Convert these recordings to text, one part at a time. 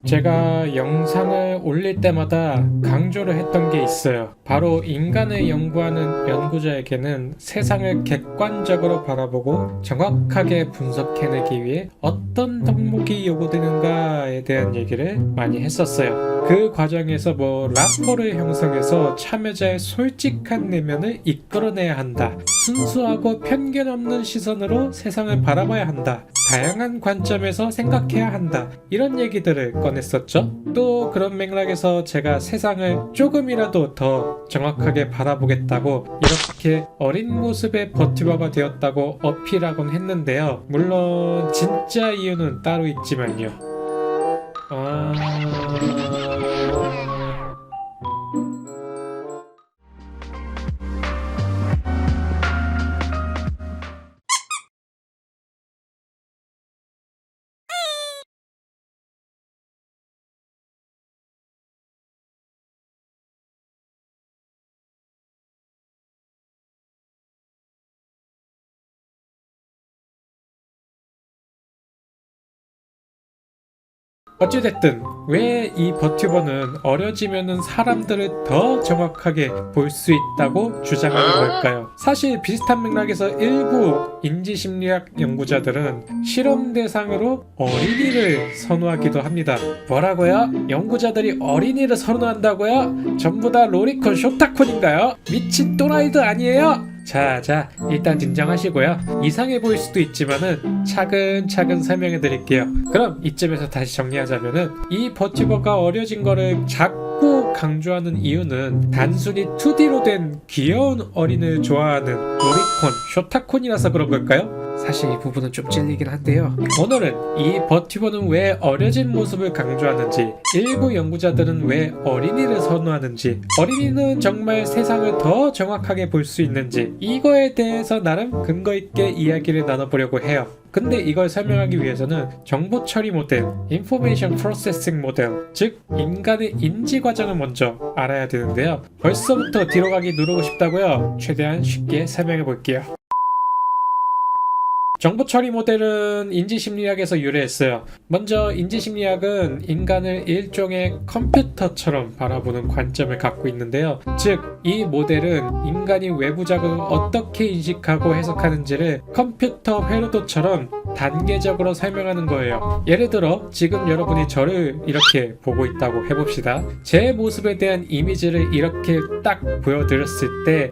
제가 영상을 올릴 때마다 강조를 했던 게 있어요. 바로 인간을 연구하는 연구자에게는 세상을 객관적으로 바라보고 정확하게 분석해내기 위해 어떤 덕목이 요구되는가에 대한 얘기를 많이 했었어요. 그 과정에서 라포를 형성해서 참여자의 솔직한 내면을 이끌어내야 한다. 순수하고 편견 없는 시선으로 세상을 바라봐야 한다. 다양한 관점에서 생각해야 한다. 이런 얘기들을 꺼냈었죠. 또 그런 맥락에서 제가 세상을 조금이라도 더 정확하게 바라보겠다고 이렇게 어린 모습의 버티버가 되었다고 어필하곤 했는데요. 물론 진짜 이유는 따로 있지만요. 어찌됐든 왜 이 버튜버는 어려지면은 사람들을 더 정확하게 볼 수 있다고 주장하는 걸까요? 사실 비슷한 맥락에서 일부 인지심리학 연구자들은 실험 대상으로 어린이를 선호하기도 합니다. 뭐라고요? 연구자들이 어린이를 선호한다고요? 전부 다 로리콘 쇼타콘인가요? 미친 또라이도 아니에요? 자, 일단 진정하시고요. 이상해 보일 수도 있지만은 차근차근 설명해 드릴게요. 그럼 이쯤에서 다시 정리하자면은 이 버튜버가 어려진 거를 자꾸 강조하는 이유는 단순히 2D로 된 귀여운 어린이를 좋아하는 로리콘, 쇼타콘이라서 그런 걸까요? 사실 이 부분은 좀 찔리긴 한데요. 오늘은 이 버튜버는 왜 어려진 모습을 강조하는지, 일부 연구자들은 왜 어린이를 선호하는지, 어린이는 정말 세상을 더 정확하게 볼 수 있는지, 이거에 대해서 나름 근거 있게 이야기를 나눠보려고 해요. 근데 이걸 설명하기 위해서는 정보 처리 모델, Information Processing 모델, 즉 인간의 인지 과정을 먼저 알아야 되는데요. 벌써부터 뒤로 가기 누르고 싶다고요? 최대한 쉽게 설명해 볼게요. 정보 처리 모델은 인지심리학에서 유래했어요. 먼저 인지심리학은 인간을 일종의 컴퓨터처럼 바라보는 관점을 갖고 있는데요. 즉, 이 모델은 인간이 외부 자극을 어떻게 인식하고 해석하는지를 컴퓨터 회로도처럼 단계적으로 설명하는 거예요. 예를 들어 지금 여러분이 저를 이렇게 보고 있다고 해봅시다. 제 모습에 대한 이미지를 이렇게 딱 보여드렸을 때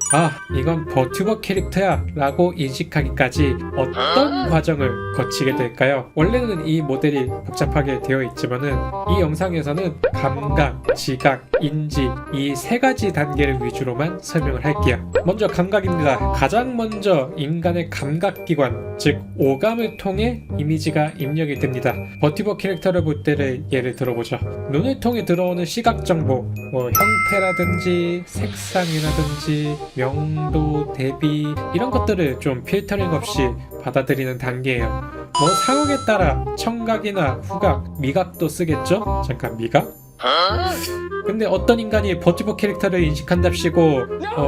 이건 버튜버 캐릭터야 라고 인식하기까지 어떤 과정을 거치게 될까요? 원래는 이 모델이 복잡하게 되어 있지만은 이 영상에서는 감각, 지각, 인지 이 세 가지 단계를 위주로만 설명을 할게요. 먼저 감각입니다. 가장 먼저 인간의 감각기관, 즉 오감을 통해 이미지가 입력이 됩니다. 버튜버 캐릭터를 볼 때를 예를 들어보죠. 눈을 통해 들어오는 시각 정보, 형태라든지 색상이라든지 명도, 대비 이런 것들을 좀 필터링 없이 받아들이는 단계예요. 상황에 따라 청각이나 후각, 미각도 쓰겠죠? 잠깐, 미각? 근데 어떤 인간이 버튜버 캐릭터를 인식한답시고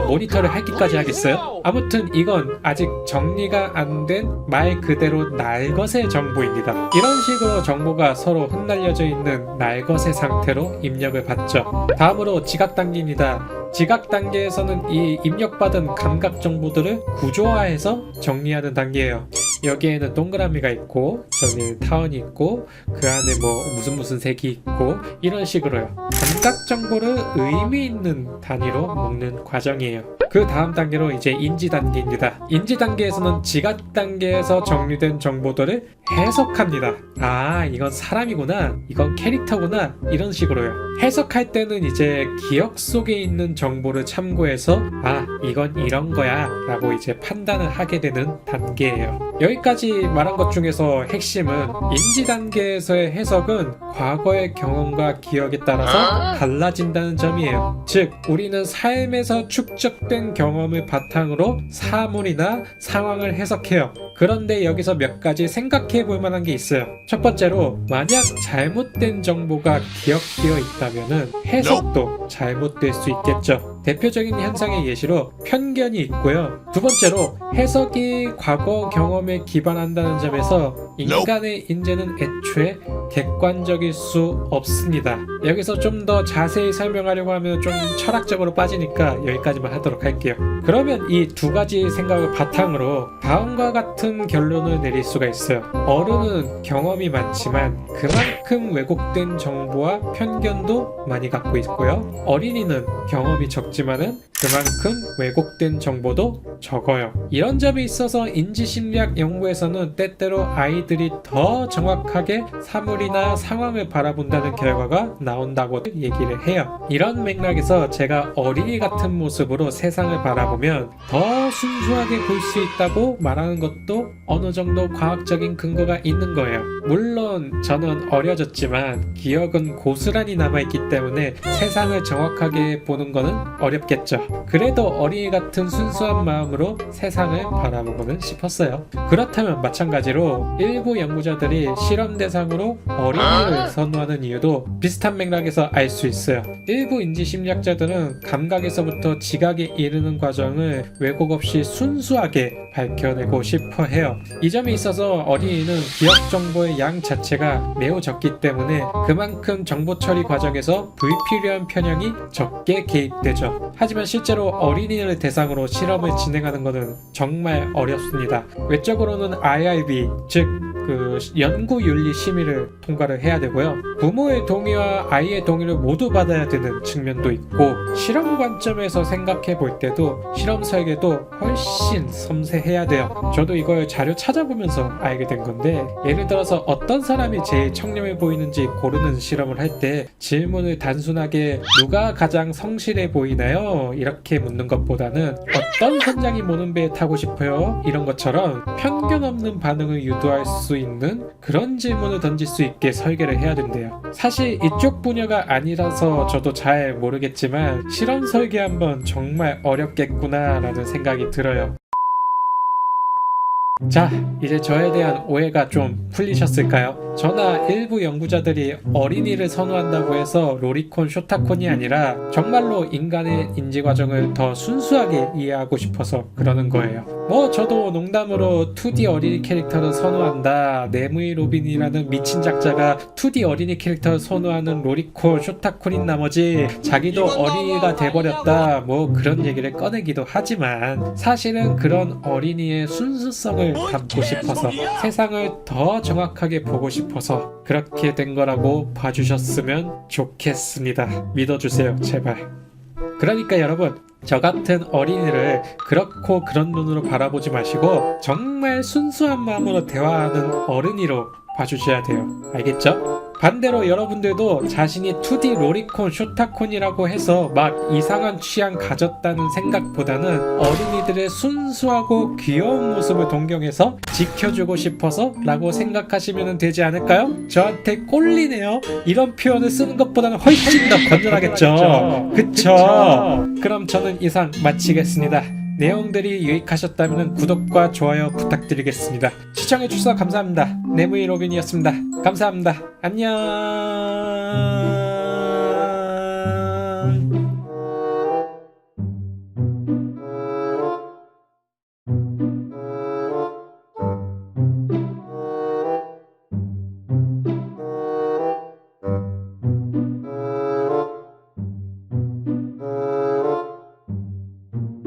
모니터를 할기까지 하겠어요? 아무튼 이건 아직 정리가 안 된 말 그대로 날것의 정보입니다. 이런 식으로 정보가 서로 흩날려져 있는 날것의 상태로 입력을 받죠. 다음으로 지각 단계입니다. 지각 단계에서는 이 입력받은 감각 정보들을 구조화해서 정리하는 단계예요. 여기에는 동그라미가 있고 저기에는 타원이 있고 그 안에 무슨 색이 있고 이런 식으로요. 감각 정보를 의미 있는 단위로 묶는 과정이에요. 그 다음 단계로 이제 인지 단계입니다. 인지 단계에서는 지각 단계에서 정리된 정보들을 해석합니다. 이건 사람이구나, 이건 캐릭터구나, 이런 식으로요. 해석할 때는 이제 기억 속에 있는 정보를 참고해서 이건 이런 거야 라고 이제 판단을 하게 되는 단계예요. 여기까지 말한 것 중에서 핵심은 인지 단계에서의 해석은 과거의 경험과 기억에 따라서 달라진다는 점이에요. 즉, 우리는 삶에서 축적된 경험을 바탕으로 사물이나 상황을 해석해요. 그런데 여기서 몇 가지 생각해 볼 만한 게 있어요. 첫 번째로, 만약 잘못된 정보가 기억되어 있다면은 해석도 잘못될 수 있겠죠. 대표적인 현상의 예시로 편견이 있고요. 두 번째로 해석이 과거 경험에 기반한다는 점에서 인간의 인재는 애초에 객관적일 수 없습니다. 여기서 좀 더 자세히 설명하려고 하면 좀 철학적으로 빠지니까 여기까지만 하도록 할게요. 그러면 이 두 가지 생각을 바탕으로 다음과 같은 결론을 내릴 수가 있어요. 어른은 경험이 많지만 그만큼 왜곡된 정보와 편견도 많이 갖고 있고요. 어린이는 경험이 적지만은 그만큼 왜곡된 정보도 적어요. 이런 점에 있어서 인지심리학 연구에서는 때때로 아이들이 더 정확하게 사물이나 상황을 바라본다는 결과가 나온다고 얘기를 해요. 이런 맥락에서 제가 어린이 같은 모습으로 세상을 바라보면 더 순수하게 볼 수 있다고 말하는 것도 어느 정도 과학적인 근거가 있는 거예요. 물론 저는 어려졌지만 기억은 고스란히 남아있기 때문에 세상을 정확하게 보는 거는 어렵겠죠. 그래도 어린이 같은 순수한 마음으로 세상을 바라보고는 싶었어요. 그렇다면 마찬가지로 일부 연구자들이 실험 대상으로 어린이를 선호하는 이유도 비슷한 맥락에서 알 수 있어요. 일부 인지심리학자들은 감각에서부터 지각에 이르는 과정을 왜곡 없이 순수하게 밝혀내고 싶어 해요. 이 점에 있어서 어린이는 기억 정보의 양 자체가 매우 적기 때문에 그만큼 정보 처리 과정에서 불필요한 편향이 적게 개입되죠. 하지만 실제로 어린이를 대상으로 실험을 진행하는 것은 정말 어렵습니다. 외적으로는 IRB, 즉 연구윤리 심의를 통과를 해야 되고요. 부모의 동의와 아이의 동의를 모두 받아야 되는 측면도 있고, 실험 관점에서 생각해 볼 때도 실험 설계도 훨씬 섬세해야 돼요. 저도 이걸 자료 찾아보면서 알게 된 건데, 예를 들어서 어떤 사람이 제일 청렴해 보이는지 고르는 실험을 할 때 질문을 단순하게 누가 가장 성실해 보이나요? 이렇게 묻는 것보다는 어떤 선장이 모는 배에 타고 싶어요? 이런 것처럼 편견 없는 반응을 유도할 수 있는 그런 질문을 던질 수 있게 설계를 해야 된대요. 사실 이쪽 분야가 아니라서 저도 잘 모르겠지만 실험 설계한 번 정말 어렵겠구나 라는 생각이 들어요. 자, 이제 저에 대한 오해가 좀 풀리셨을까요? 저나 일부 연구자들이 어린이를 선호한다고 해서 로리콘, 쇼타콘이 아니라 정말로 인간의 인지 과정을 더 순수하게 이해하고 싶어서 그러는 거예요. 저도 농담으로 2D 어린이 캐릭터를 선호한다, 네무이 로빈이라는 미친 작자가 2D 어린이 캐릭터를 선호하는 로리콘, 쇼타콘인 나머지 자기도 어린이가 돼버렸다, 그런 얘기를 꺼내기도 하지만 사실은 그런 어린이의 순수성을 담고 싶어서, 세상을 더 정확하게 보고 싶어서 그렇게 된 거라고 봐주셨으면 좋겠습니다. 믿어주세요, 제발. 그러니까 여러분, 저 같은 어린이를 그렇고 그런 눈으로 바라보지 마시고 정말 순수한 마음으로 대화하는 어른이로 봐주셔야 돼요. 알겠죠? 반대로 여러분들도 자신이 2D 로리콘, 쇼타콘이라고 해서 막 이상한 취향 가졌다는 생각보다는 어린이들의 순수하고 귀여운 모습을 동경해서 지켜주고 싶어서 라고 생각하시면 되지 않을까요? 저한테 꼴리네요. 이런 표현을 쓰는 것보다는 훨씬 더 건전하겠죠. 그쵸? 그럼 저는 이상 마치겠습니다. 내용들이 유익하셨다면 구독과 좋아요 부탁드리겠습니다. 시청해주셔서 감사합니다. 네무이 로빈이었습니다. 감사합니다. 안녕.